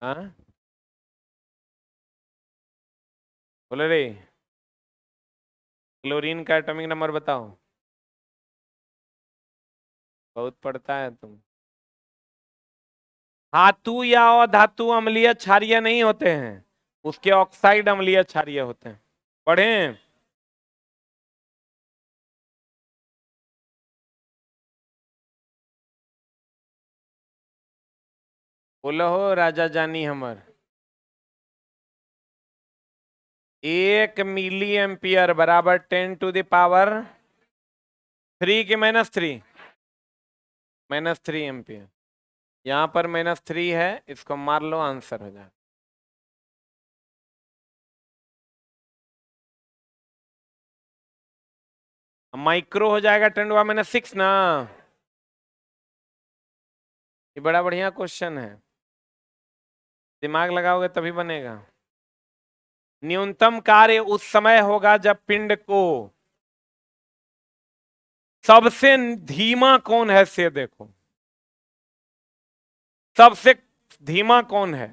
Speaker 1: हाँ बोले रे, क्लोरीन का एटॉमिक नंबर बताओ। बहुत पढ़ता है तुम। धातु या अधातु अम्लीय क्षारीय नहीं होते हैं, उसके ऑक्साइड अम्लीय क्षारीय होते हैं। पढ़े? बोलो हो राजा जानी हमर। 1 मिली एम्पियर बराबर 10⁻³ के -3, -3 एम्पियर। यहां पर -3 है, इसको मार लो, आंसर हो जाए। माइक्रो हो जाएगा 10⁻⁻6 ना। ये बड़ा बढ़िया क्वेश्चन है, दिमाग लगाओगे तभी बनेगा। न्यूनतम कार्य उस समय होगा जब पिंड को सबसे धीमा कौन है से देखो। सबसे धीमा कौन है?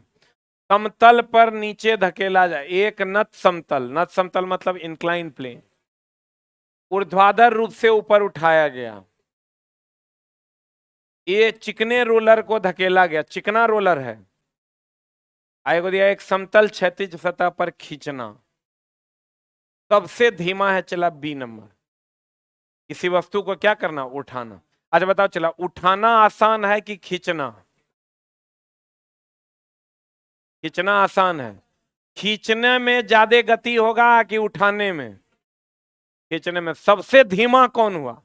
Speaker 1: समतल पर नीचे धकेला जाए, एक नत समतल, नत समतल मतलब इंक्लाइन प्लेन, ऊर्ध्वाधर रूप से ऊपर उठाया गया, ये चिकने रोलर को धकेला गया, चिकना रोलर है, आएगा दिया एक समतल क्षैतिज सतह पर खींचना, सबसे धीमा है चला बी नंबर। किसी वस्तु को क्या करना? उठाना। अच्छा बताओ चला, उठाना आसान है कि खींचना? खींचना आसान है। खींचने में ज्यादा गति होगा कि उठाने में? खींचने में। सबसे धीमा कौन हुआ?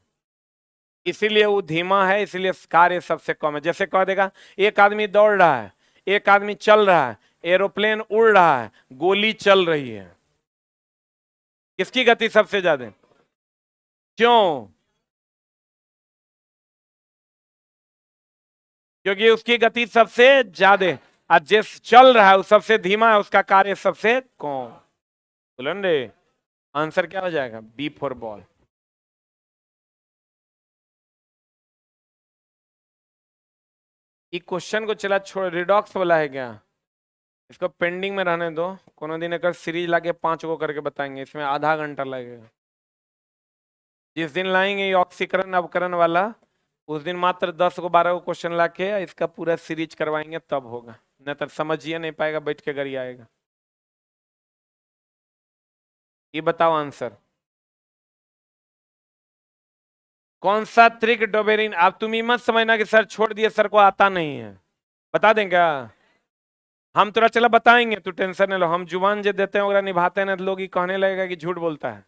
Speaker 1: इसीलिए वो धीमा है, इसीलिए कार्य सबसे कम है। जैसे कह देगा एक आदमी दौड़ रहा है, एक आदमी चल रहा है, एरोप्लेन उड़ रहा है, गोली चल रही है, किसकी गति सबसे ज्यादा? क्यों? क्योंकि उसकी गति सबसे ज्यादा, और जिस चल रहा है वो सबसे धीमा है, उसका कार्य सबसे कम। बोलो रे, आंसर क्या हो जाएगा? B for ball. ये क्वेश्चन को चला छोड़, रिडॉक्स वाला है क्या? इसको पेंडिंग में रहने दो, कोनो दिन अगर सीरीज लाके 5 को करके बताएंगे, इसमें आधा घंटा लगेगा। जिस दिन लाएंगे ये ऑक्सीकरण अवकरण वाला, उस दिन मात्र 10 को 12 को क्वेश्चन लाके इसका पूरा सीरीज करवाएंगे, तब होगा, नहीं तो समझिए नहीं पाएगा, बैठ के घर ही आएगा। ये बताओ आंसर। कौन सा त्रिक डोबेरिन? आप तुम ही मत समझना कि सर छोड़ दिए, सर को आता नहीं है, बता दें क्या? हम थोड़ा चला बताएंगे, तू टेंशन नहीं लो, हम जुबान जो देते हैं वगैरह निभाते हैं ना, तो लोग ही कहने लगेगा कि झूठ बोलता है।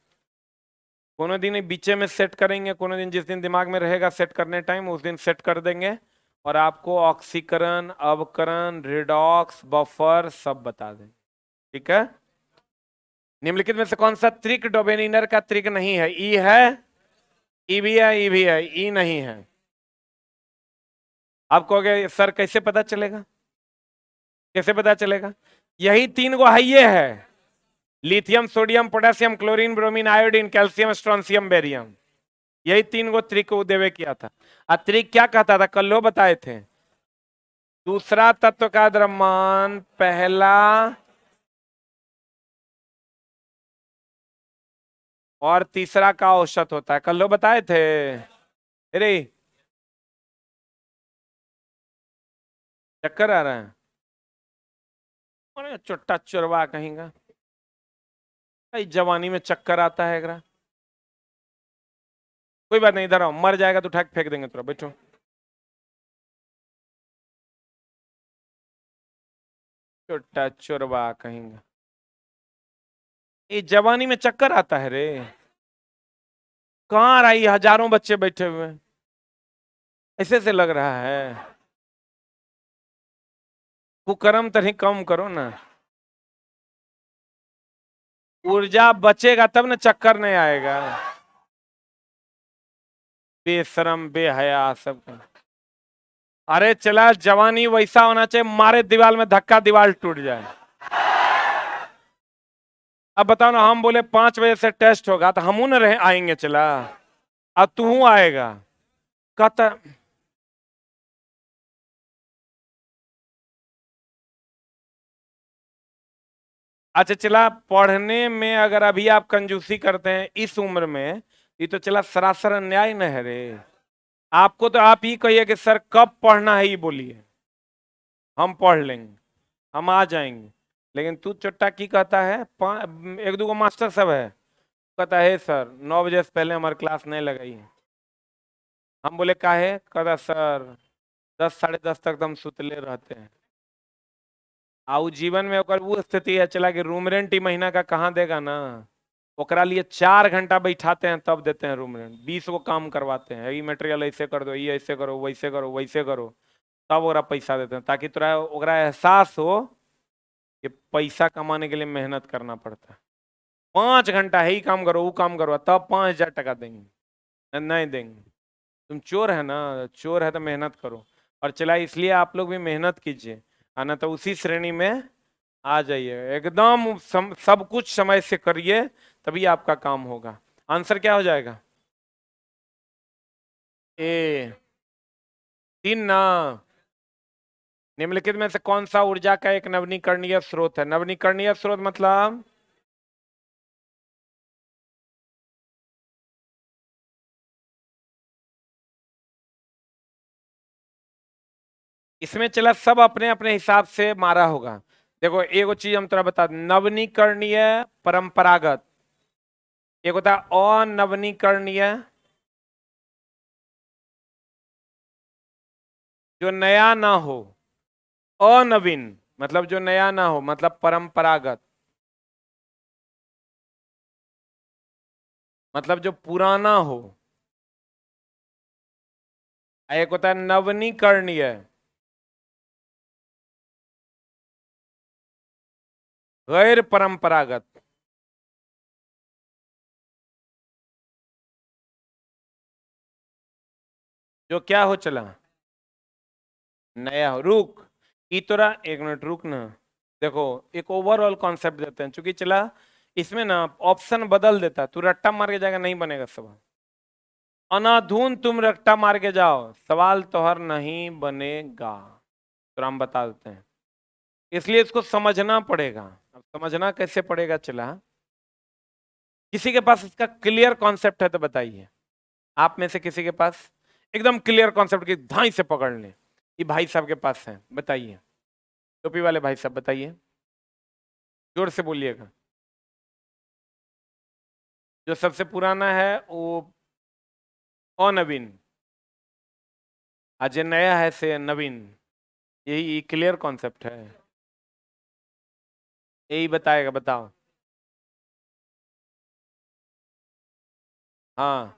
Speaker 1: कोनो दिन बीचे में सेट करेंगे, कोनो दिन जिस दिन दिमाग में रहेगा सेट करने टाइम, उस दिन सेट कर देंगे, और आपको ऑक्सीकरण, अवकरण, रिडॉक्स, बफर सब बता देंगे। ठीक है? निम्नलिखित में से कौन सा त्रिक डोबेनिनर का त्रिक नहीं है? ई है, ई भी है, ई भी है, ई नहीं है। आप कहोगे सर कैसे पता चलेगा? कैसे पता चलेगा? यही 3 गो है, ये है lithium, sodium, potassium, chlorine, bromine, iodine, calcium, strontium, barium. यही 3 गो त्रिक उदेवे किया था। त्रिक क्या कहता था? कल बताए थे, दूसरा तत्व का द्रव्यमान पहला और तीसरा का औसत होता है, कल बताए थे। अरे चक्कर आ रहा है? अरे चुट्टा चुरवा कहेंगा, जवानी में चक्कर आता है एकरा। कोई बात नहीं, इधर आओ, मर जाएगा तो उठा के फेंक देंगे, तुरा बैठो। चुट्टा चुरवा कहेंगा, ये जवानी में चक्कर आता है रे। कहाँ आ रही, हजारों बच्चे बैठे हुए हैं, ऐसे से लग रहा है। कुकर्म तनी कम करो ना, ऊर्जा बचेगा तब ना, चक्कर नहीं आएगा। बेशरम बेहया सब। अरे चला, जवानी वैसा होना चाहिए, मारे दीवार में धक्का, दीवार टूट जाए। अब बताओ ना, हम बोले 5 बजे से टेस्ट होगा तो हम न रहे आएंगे, चला अब तू आएगा कहता। अच्छा चला, पढ़ने में अगर अभी आप कंजूसी करते हैं इस उम्र में, ये तो चला सरासर अन्याय न है रे। आपको तो आप ही कहिए कि सर कब पढ़ना है, ये बोलिए, हम पढ़ लेंगे, हम आ जाएंगे। लेकिन तू चुट्टा की कहता है, एक दो मास्टर सब है, कहता है सर 9 बजे से पहले हमारी क्लास नहीं लगाई है। हम बोले काहे, कहता सर 10 साढ़े 10 तक तो हम सुतले रहते हैं। आउ जीवन में ओकर वो स्थिति है चला कि रूम रेंट ही महीना का कहाँ देगा ना, ओकरा लिए 4 घंटा बैठाते हैं तब देते हैं रूम रेंट, 20 को काम करवाते हैं, ये मटेरियल ऐसे कर दो, ये ऐसे करो, वैसे करो, वैसे करो, तब ओकरा पैसा देते हैं, ताकि तोरा ओकरा एहसास हो कि पैसा कमाने के लिए मेहनत करना पड़ता है। 5 घंटा है, ही काम करो, वो काम करो, तब 5,000 टका देंगे, नहीं देंगे। तुम चोर है ना, चोर है तो मेहनत करो। और चला, इसलिए आप लोग भी मेहनत कीजिए, आना तो उसी श्रेणी में आ जाइए, एकदम सब कुछ समय से करिए, तभी आपका काम होगा। आंसर क्या हो जाएगा? ए 3 ना। निम्नलिखित में से कौन सा ऊर्जा का एक नवीकरणीय स्रोत है? नवीकरणीय स्रोत मतलब इसमें चला सब अपने अपने हिसाब से मारा होगा। देखो एक चीज हम तुरा बता, नवनीकरणीय परंपरागत, एक होता है अनवनीकरणीय, जो नया ना हो। अनवीन मतलब जो नया ना हो, मतलब परंपरागत मतलब जो पुराना हो। एक होता है नवनीकरणीय, गैर परंपरागत। जो क्या हो चला, नया हो। रुक, तोरा 1 मिनट रुक ना। देखो एक ओवरऑल कॉन्सेप्ट देते हैं, चूंकि चला इसमें ना ऑप्शन बदल देता, तू रट्टा मार के जाएगा, नहीं बनेगा सवाल। अनाधुन तुम रट्टा मार के जाओ, सवाल तोहर नहीं बनेगा, तो हम बता देते हैं। इसलिए इसको समझना पड़ेगा। अब समझना कैसे पड़ेगा, चला किसी के पास इसका क्लियर कॉन्सेप्ट है तो बताइए। आप में से किसी के पास एकदम क्लियर कॉन्सेप्ट की धाई से पकड़ लें, ये भाई साहब के पास है, बताइए। टोपी वाले भाई साहब बताइए, जोर से बोलिएगा। जो सबसे पुराना है वो अनवीन, आज नया है से नवीन, यही क्लियर कॉन्सेप्ट है, यही बताएगा, बताओ। हाँ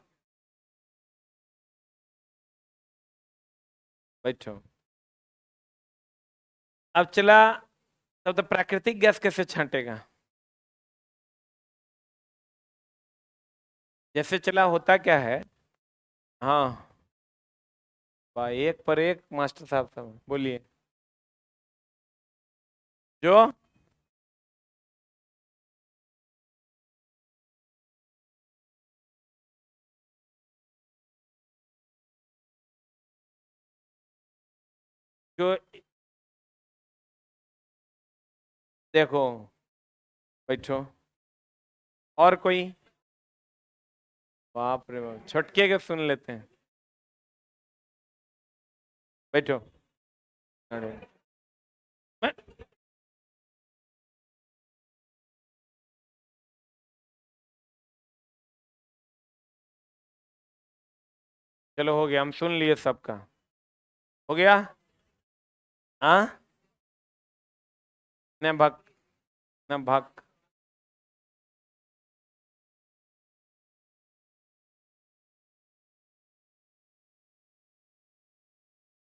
Speaker 1: बैठो। अब चला, तब तो प्राकृतिक गैस कैसे छांटेगा? जैसे चला होता क्या है। हाँ भाई, एक पर एक मास्टर साहब सब बोलिए। जो जो देखो, बैठो। और कोई? बाप रे बाप, छटके के सुन लेते हैं, बैठो। अरे मैं- चलो हो गया, हम सुन लिए सबका, हो गया। हाँ न भक, न भक।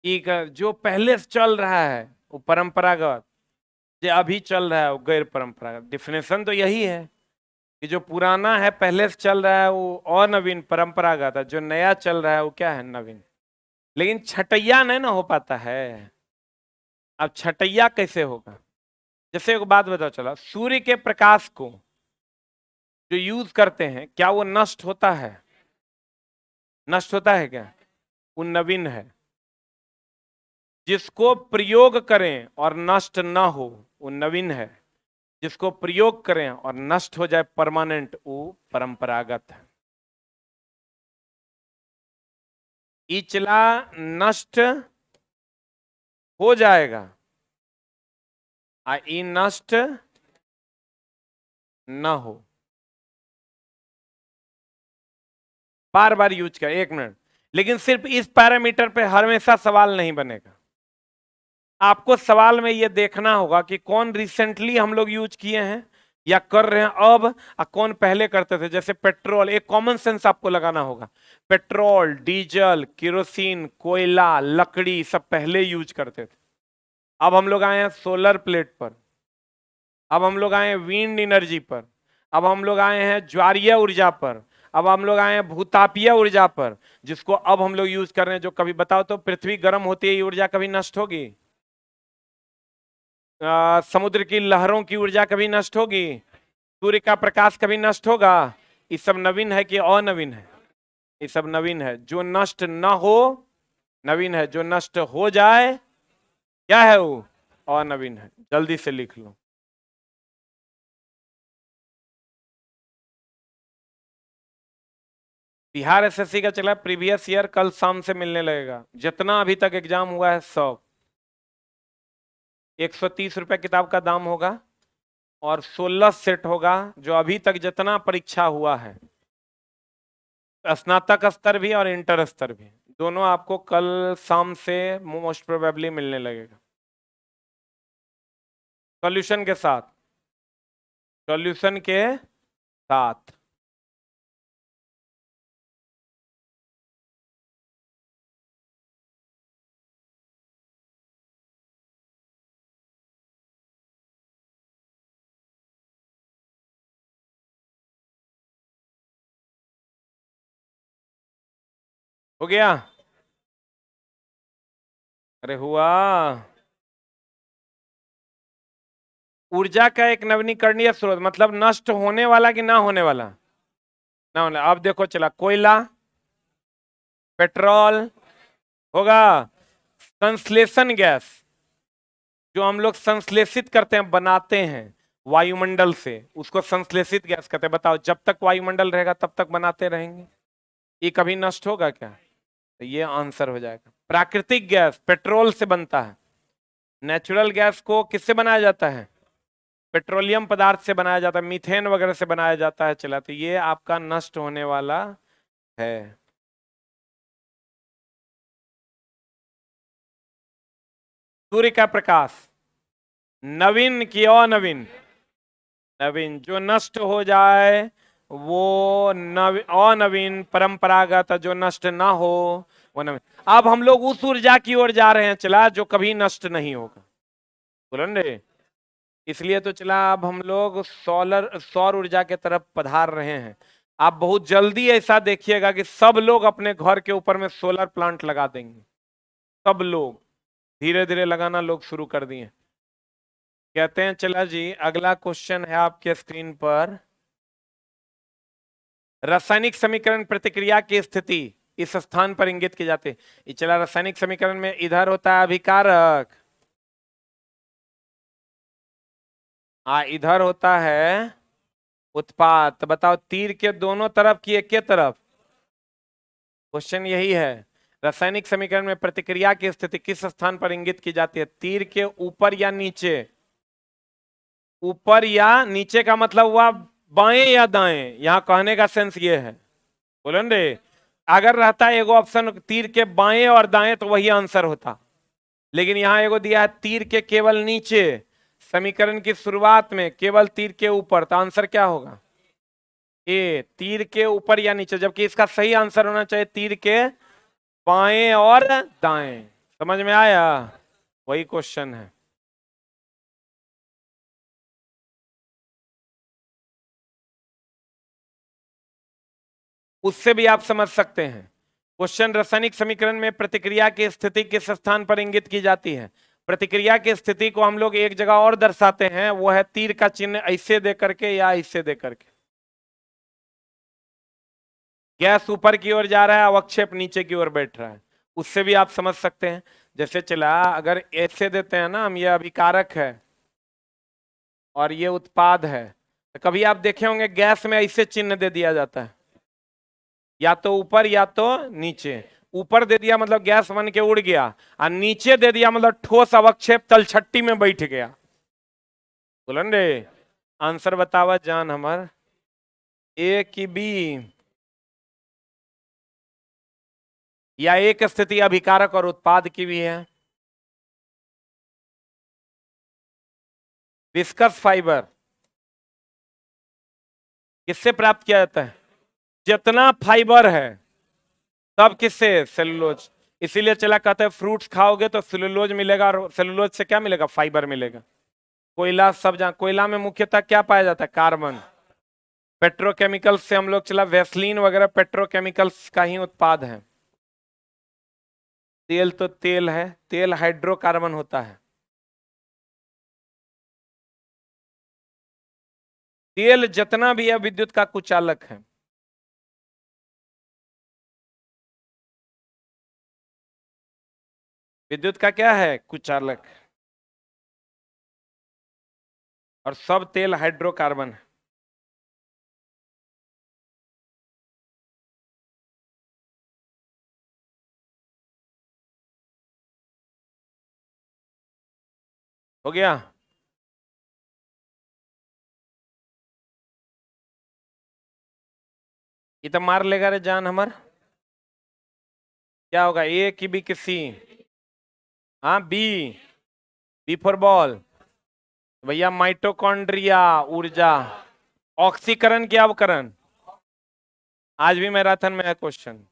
Speaker 1: एक जो पहले से चल रहा है वो परंपरागत, जो अभी चल रहा है वो गैर परंपरागत। डिफिनेशन तो यही है कि जो पुराना है पहले से चल रहा है वो अनवीन परंपरागत है, जो नया चल रहा है वो क्या है, नवीन। लेकिन छटैया नहीं ना हो पाता है। अब छटैया कैसे होगा? जैसे एक बात बताओ, चला सूर्य के प्रकाश को जो यूज करते हैं क्या वो नष्ट होता है? नष्ट होता है क्या? वो नवीन है। जिसको प्रयोग करें और नष्ट ना हो वो नवीन है। जिसको प्रयोग करें और नष्ट हो जाए परमानेंट, वो परंपरागत है। इचला नष्ट हो जाएगा, ई नष्ट ना हो। बार बार यूज कर, 1 मिनट। लेकिन सिर्फ इस पैरामीटर पे हमेशा सवाल नहीं बनेगा। आपको सवाल में यह देखना होगा कि कौन रिसेंटली हम लोग यूज किए हैं या कर रहे हैं अब, और कौन पहले करते थे। जैसे पेट्रोल, एक कॉमन सेंस आपको लगाना होगा। पेट्रोल, डीजल, केरोसिन, कोयला, लकड़ी सब पहले यूज करते थे। अब हम लोग आए हैं सोलर प्लेट पर, अब हम लोग आए हैं विंड एनर्जी पर, अब हम लोग आए हैं ज्वारीय ऊर्जा पर, अब हम लोग आए हैं भूतापीय ऊर्जा पर, जिसको अब हम लोग यूज कर रहे हैं। जो कभी बताओ तो पृथ्वी गर्म होती है, ये ऊर्जा कभी नष्ट होगी? समुद्र की लहरों की ऊर्जा कभी नष्ट होगी? सूर्य का प्रकाश कभी नष्ट होगा? ये सब नवीन है कि अनवीन है? ये सब नवीन है। जो नष्ट ना हो नवीन है, जो नष्ट हो जाए क्या है वो? अनवीन है। जल्दी से लिख लो। बिहार एसएससी का चला प्रीवियस ईयर, कल शाम से मिलने लगेगा। जितना अभी तक एग्जाम हुआ है सब। 130 रुपए किताब का दाम होगा और 16 सेट होगा। जो अभी तक जितना परीक्षा हुआ है, स्नातक स्तर भी और इंटर स्तर भी, दोनों आपको कल शाम से मोस्ट प्रोबेबली मिलने लगेगा, सॉल्यूशन के साथ। सॉल्यूशन के साथ। हो गया? अरे हुआ। ऊर्जा का एक नवीनीकरणीय स्रोत मतलब नष्ट होने वाला कि ना होने वाला? ना होने। अब देखो चला, कोयला, पेट्रोल होगा, संश्लेषण गैस जो हम लोग संश्लेषित करते हैं, बनाते हैं वायुमंडल से, उसको संश्लेषित गैस कहते हैं। बताओ, जब तक वायुमंडल रहेगा तब तक बनाते रहेंगे, ये कभी नष्ट होगा क्या? तो ये आंसर हो जाएगा। प्राकृतिक गैस पेट्रोल से बनता है। नेचुरल गैस को किससे बनाया जाता है? पेट्रोलियम पदार्थ से बनाया जाता है, मीथेन वगैरह से बनाया जाता है। चला, तो ये आपका नष्ट होने वाला है। सूर्य का प्रकाश नवीन की अनवीन? नवीन। जो नष्ट हो जाए वो अनवीन। परंपरागत जो नष्ट ना हो वो नवीन। अब हम लोग उस ऊर्जा की ओर जा रहे हैं चला जो कभी नष्ट नहीं होगा। बोलो रे। इसलिए तो चला अब हम लोग सौर ऊर्जा के तरफ पधार रहे हैं। आप बहुत जल्दी ऐसा देखिएगा कि सब लोग अपने घर के ऊपर में सोलर प्लांट लगा देंगे। सब लोग धीरे धीरे लगाना लोग शुरू कर दिए। कहते हैं चला जी, अगला क्वेश्चन है आपके स्क्रीन पर। रासायनिक समीकरण प्रतिक्रिया की स्थिति इस स्थान पर इंगित की जाती है। ये चला, रासायनिक समीकरण में इधर होता है अभिकारक, इधर होता है उत्पाद। तो बताओ, तीर के दोनों तरफ की एक के तरफ? क्वेश्चन यही है। रासायनिक समीकरण में प्रतिक्रिया की स्थिति किस स्थान पर इंगित की जाती है? तीर के ऊपर या नीचे? ऊपर या नीचे का मतलब हुआ बाएं या दाएं। यहां कहने का सेंस ये है, बोलो रे। अगर रहता है एगो ऑप्शन तीर के बाएं और दाएं तो वही आंसर होता। लेकिन यहां एगो दिया है तीर के केवल नीचे, समीकरण की शुरुआत में केवल तीर के ऊपर, तो आंसर क्या होगा? ए, तीर के ऊपर या नीचे। जबकि इसका सही आंसर होना चाहिए तीर के बाएं और दाएं। समझ में आया? वही क्वेश्चन है। उससे भी आप समझ सकते हैं। क्वेश्चन, रासायनिक समीकरण में प्रतिक्रिया की स्थिति किस स्थान पर इंगित की जाती है? प्रतिक्रिया की स्थिति को हम लोग एक जगह और दर्शाते हैं, वो है तीर का चिन्ह ऐसे दे करके या ऐसे दे करके। गैस ऊपर की ओर जा रहा है, अवक्षेप नीचे की ओर बैठ रहा है, उससे भी आप समझ सकते हैं। जैसे चला, अगर ऐसे देते हैं ना हम, ये अभिकारक है और ये उत्पाद है, तो कभी आप देखे होंगे गैस में ऐसे चिन्ह दे दिया जाता है, या तो ऊपर या तो नीचे। ऊपर दे दिया मतलब गैस बन के उड़ गया, और नीचे दे दिया मतलब ठोस अवक्षेप तलछट्टी में बैठ गया। बोलन रे, आंसर बतावा जान हमार। ए की बी, या एक स्थिति अभिकारक और उत्पाद की भी है। विस्कस फाइबर किससे प्राप्त किया जाता है? जितना फाइबर है तब किससे? सेलुलोज। इसीलिए चला कहते हैं फ्रूट्स खाओगे तो सेलुलोज मिलेगा, और सेलुलोज से क्या मिलेगा? फाइबर मिलेगा। कोयला, सब जहाँ कोयला में मुख्यतः क्या पाया जाता है? कार्बन। पेट्रोकेमिकल्स से हम लोग चला, वेस्लीन वगैरह पेट्रोकेमिकल्स का ही उत्पाद है। तेल तो तेल है, तेल हाइड्रोकार्बन होता है। तेल जितना भी है विद्युत का कुचालक है। विद्युत का क्या है? कुचालक। और सब तेल हाइड्रोकार्बन है। हो गया? ये तो मार लेगा रे जान हमार। क्या होगा? ए की बी की सी? हाँ, बी। B for ball. भैया माइटोकॉन्ड्रिया, ऊर्जा। ऑक्सीकरण की अवकरण, आज भी मैराथन में है क्वेश्चन।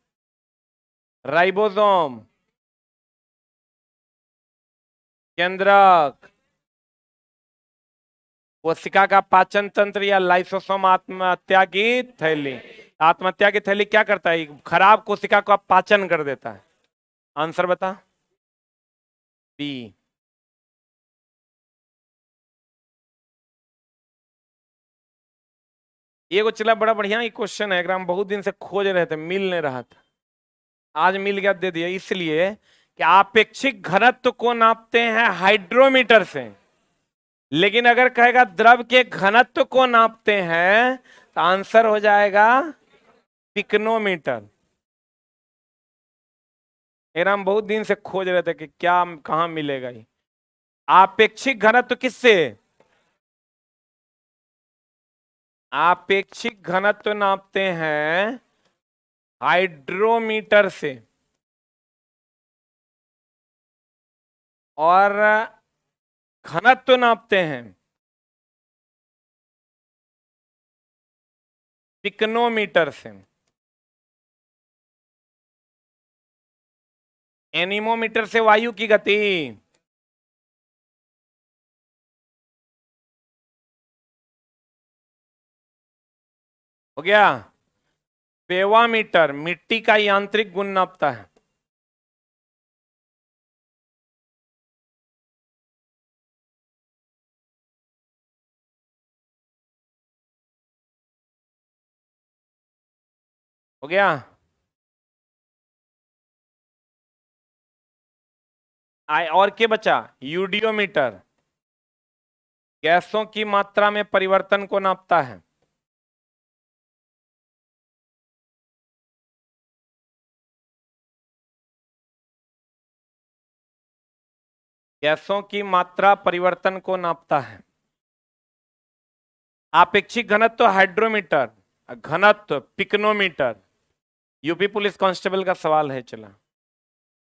Speaker 1: राइबोसोम, केंद्रक, कोशिका का पाचन तंत्र, या लाइसोसोम आत्महत्या की थैली। आत्महत्या की थैली क्या करता है? खराब कोशिका को पाचन कर देता है। आंसर बता। बी। ये को चला, बड़ा बढ़िया ही क्वेश्चन है, एकरा हम बहुत दिन से खोज रहे थे, मिल नहीं रहा था, आज मिल गया, दे दिया। इसलिए कि आपेक्षिक घनत्व को नापते हैं हाइड्रोमीटर से, लेकिन अगर कहेगा द्रव के घनत्व को नापते हैं तो आंसर हो जाएगा पिकनोमीटर। एकरा हम बहुत दिन से खोज रहे थे कि क्या कहां मिलेगा ये। आपेक्षिक घनत्व किससे? आपेक्षिक घनत्व नापते हैं हाइड्रोमीटर से, और घनत्व नापते हैं पिकनोमीटर से। एनीमोमीटर से वायु की गति। हो गया? पेवामीटर मिट्टी का यांत्रिक गुण नापता है। हो गया? आय और के बचा? यूडियोमीटर गैसों की मात्रा में परिवर्तन को नापता है। गैसों की मात्रा परिवर्तन को नापता है। आपेक्षिक घनत्व हाइड्रोमीटर, घनत्व पिकनोमीटर। यूपी पुलिस कांस्टेबल का सवाल है, चला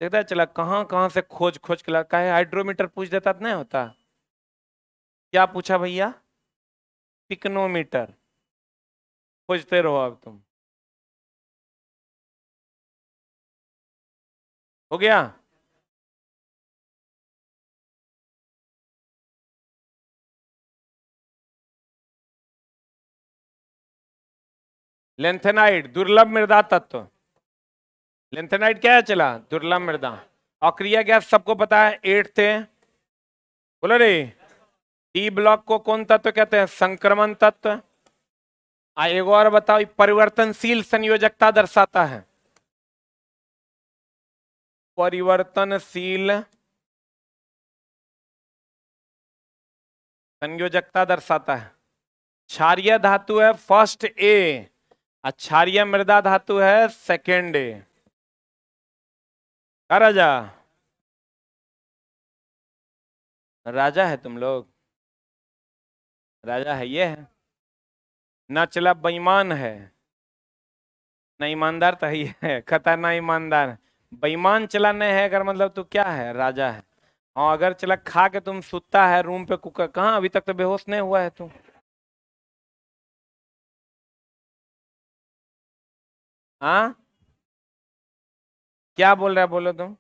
Speaker 1: देखता है, चला कहां कहां से खोज खोज के लाता है। हाइड्रोमीटर पूछ देता तो नहीं होता। क्या पूछा भैया? पिकनोमीटर। खोजते रहो अब तुम। हो गया? लेंथेनाइट दुर्लभ मृदा तत्व। लेंथेनाइट क्या है चला? दुर्लभ मृदा। और क्रिया गैस सबको पता है 8 थे, बोलो रे। डी ब्लॉक को कौन तत्व कहते हैं? संक्रमण तत्व। एक और बताओ, परिवर्तनशील संयोजकता दर्शाता है। परिवर्तनशील संयोजकता दर्शाता है। क्षारीय धातु है फर्स्ट ए, और क्षारीय मृदा धातु है सेकेंड ए। क्या राजा? राजा है तुम लोग? राजा है ये है ना? चला बेईमान है ना, ईमानदार तो ही है, खतरनाक ईमानदार। बेईमान चला नहीं है अगर, मतलब तू क्या है? राजा है। हाँ अगर चला खा के तुम सुता है रूम पे कुकर, कहाँ अभी तक तो बेहोश नहीं हुआ है तू? हाँ क्या बोल रहा है, बोलो तुम।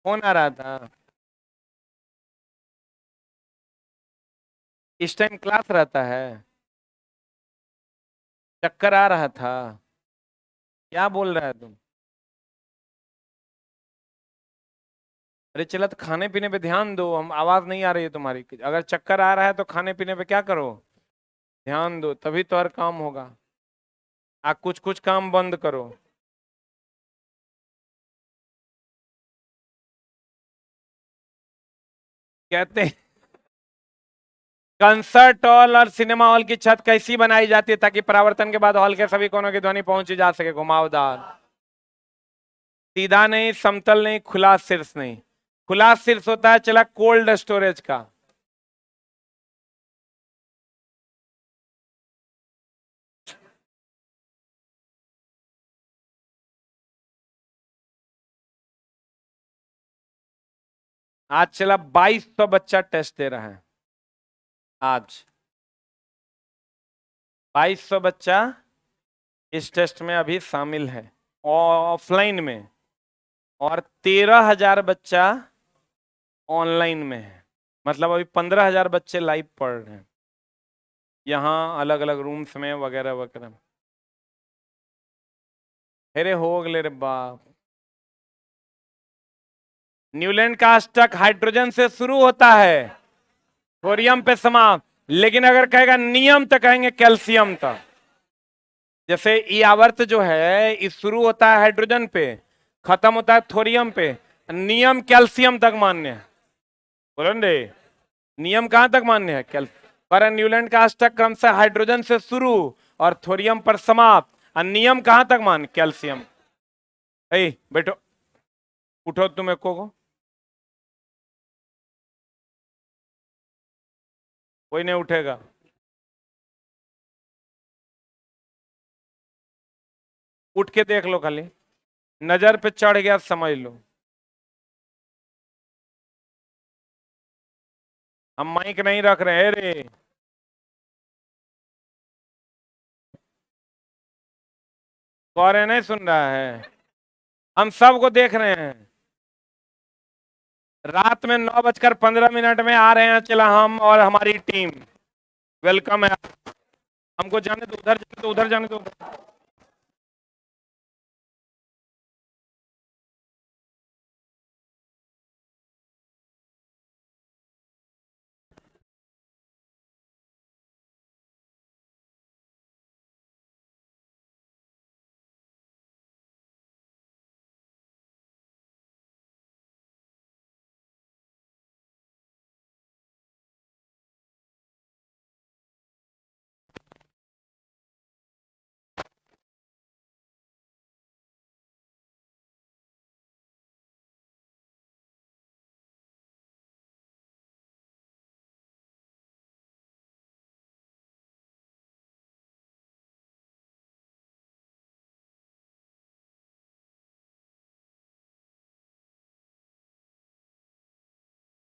Speaker 1: कौन आ रहा था? इस टाइम क्लास रहता है? चक्कर आ रहा था? क्या बोल रहा है तुम? अरे चला तो खाने पीने पे ध्यान दो, हम आवाज नहीं आ रही है तुम्हारी। अगर चक्कर आ रहा है तो खाने पीने पे क्या करो? ध्यान दो, तभी तो हर काम होगा। कुछ कुछ काम बंद करो। कहते हैं कंसर्ट हॉल और सिनेमा हॉल की छत कैसी बनाई जाती है ताकि परावर्तन के बाद हॉल के सभी कोनों की ध्वनि पहुंची जा सके? घुमावदार। सीधा नहीं, समतल नहीं, खुला शीर्ष नहीं। खुला शीर्ष होता है चला कोल्ड स्टोरेज का। आज चला 2200 बच्चा टेस्ट दे रहा है। आज 2200 बच्चा इस टेस्ट में अभी शामिल है ऑफलाइन में, और 13,000 बच्चा ऑनलाइन में है। मतलब अभी 15,000 बच्चे लाइव पढ़ रहे हैं यहाँ अलग अलग रूम्स में वगैरह वगैरह। अरे हो गए रे बाप। न्यूलैंड का अष्टक हाइड्रोजन से शुरू होता है, थोरियम पे समाप्त। लेकिन अगर कहेगा नियम तो कहेंगे कैल्शियम तक। जैसे ई आवर्त जो है इस शुरू होता है हाइड्रोजन पे, खत्म होता है थोरियम पे। नियम कैल्शियम तक मान्य है। बोलो रे, नियम कहां तक मान्य है? पर न्यूलैंड का अष्टक क्रम से हाइड्रोजन से शुरू और थोरियम पर समाप्त। और नियम कहां तक मान्य? कैल्शियम। बैठो, उठो तुम एको को। कोई नहीं उठेगा। उठ के देख लो, खाली नजर पे चढ़ गया समझ लो। हम माइक नहीं रख रहे हैं रे। गौरे नहीं सुन रहा है? हम सबको देख रहे हैं। रात में 9:15 में आ रहे हैं चला हम और हमारी टीम। वेलकम है। हमको जाने दो, उधर जाने दो, उधर जाने दो।